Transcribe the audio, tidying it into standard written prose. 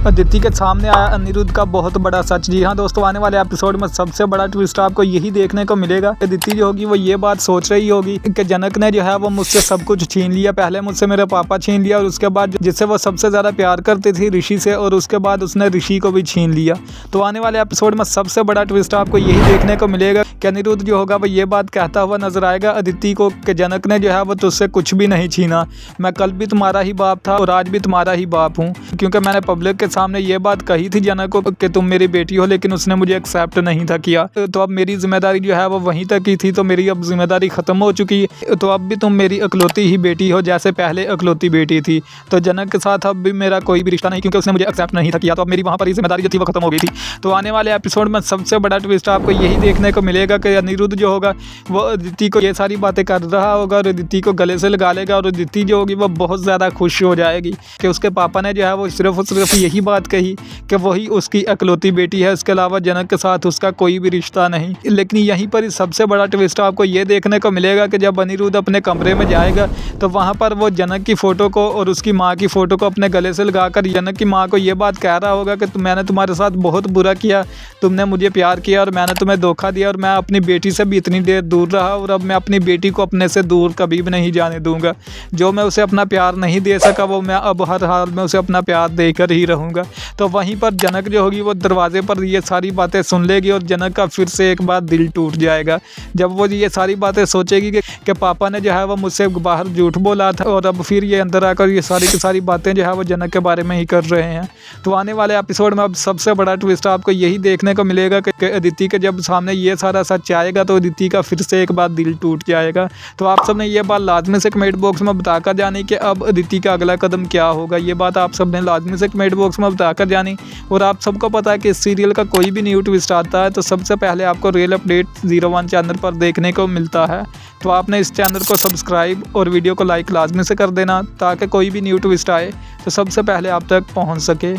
अदिति के सामने आया अनिरुद्ध का बहुत बड़ा सच। जी हाँ दोस्तों, आने वाले एपिसोड में सबसे बड़ा ट्विस्ट आपको यही देखने को मिलेगा। अदिति जो होगी वो ये बात सोच रही होगी कि जनक ने जो है वो मुझसे सब कुछ छीन लिया। पहले मुझसे मेरे पापा छीन लिया और उसके बाद जिससे वो सबसे ज़्यादा प्यार करती थी ऋषि से, और उसके बाद उसने ऋषि को भी छीन लिया। तो आने वाले एपिसोड में सबसे बड़ा ट्विस्ट आपको यही देखने को मिलेगा कि अनिरुद्ध जो होगा वो ये बात कहता हुआ नजर आएगा अदिति को कि जनक ने जो है वो तुझसे कुछ भी नहीं छीना। मैं कल भी तुम्हारा ही बाप था और आज भी तुम्हारा ही बाप हूँ, क्योंकि मैंने पब्लिक के सामने ये बात कही थी जनक को कि तुम मेरी बेटी हो, लेकिन उसने मुझे एक्सेप्ट नहीं था किया। तो अब मेरी जिम्मेदारी जो है वो वहीं तक ही थी, तो मेरी अब जिम्मेदारी खत्म हो चुकी है। तो अब भी तुम मेरी इकलौती ही बेटी हो जैसे पहले इकलौती बेटी थी। तो जनक के साथ अब भी मेरा कोई भी रिश्ता नहीं, क्योंकि उसने मुझे एक्सेप्ट नहीं था किया। तो अब मेरी वहाँ पर ही जिम्मेदारी जो थी वो खत्म हो गई थी। तो आने वाले एपिसोड में सबसे बड़ा ट्विस्ट आपको यही देखने को मिलेगा कि अनिरुद्ध जो होगा वो अदिति को ये सारी बातें कर रहा होगा और अदिति को गले से लगा लेगा, और अदिति जो होगी वो बहुत ज़्यादा खुश हो जाएगी कि उसके पापा ने जो है वो सिर्फ और सिर्फ यही बात कही कि वही उसकी इकलौती बेटी है, इसके अलावा जनक के साथ उसका कोई भी रिश्ता नहीं। लेकिन यहीं पर सबसे बड़ा ट्विस्ट आपको ये देखने को मिलेगा कि जब अनिरुद्ध अपने कमरे में जाएगा तो वहाँ पर वो जनक की फ़ोटो को और उसकी माँ की फ़ोटो को अपने गले से लगाकर जनक की माँ को ये बात कह रहा होगा कि मैंने तुम्हारे साथ बहुत बुरा किया, तुमने मुझे प्यार किया और मैंने तुम्हें धोखा दिया, और मैं अपनी बेटी से भी इतनी देर दूर रहा और अब मैं अपनी बेटी को अपने से दूर कभी भी नहीं जाने दूंगा। जो मैं उसे अपना प्यार नहीं दे सका वो मैं अब हर हाल में उसे अपना प्यार देकर ही रहूँगा। तो वहीं पर जनक जो होगी वो दरवाजे पर ये सारी बातें सुन लेगी और जनक का फिर से एक बार दिल टूट जाएगा जब वो ये सारी बातें सोचेगी कि पापा ने जो है वो मुझसे बाहर झूठ बोला था, और अब फिर ये अंदर आकर ये सारी की सारी बातें जो है वो जनक के बारे में ही कर रहे हैं। तो आने वाले एपिसोड में अब सबसे बड़ा ट्विस्ट आपको यही देखने को मिलेगा कि अदिति के जब सामने ये सारा सच आएगा तो अदिति का फिर से एक बार दिल टूट जाएगा। तो आप सब ने ये बात लाजमी से कमेंट बॉक्स में बताकर जानी कि अब अदिति का अगला कदम क्या होगा। ये बात आप सब ने लाजमी से कमेंट बॉक्स में बताकर जानी। और आप सबको पता है कि इस सीरियल का कोई भी न्यू ट्विस्ट आता है तो सबसे पहले आपको रियल अपडेट 01 चैनल पर देखने को मिलता है। तो आपने इस चैनल को सब्सक्राइब और वीडियो को लाइक लाजमी से कर देना ताकि कोई भी न्यू ट्विस्ट आए तो सबसे पहले आप तक पहुंच सके।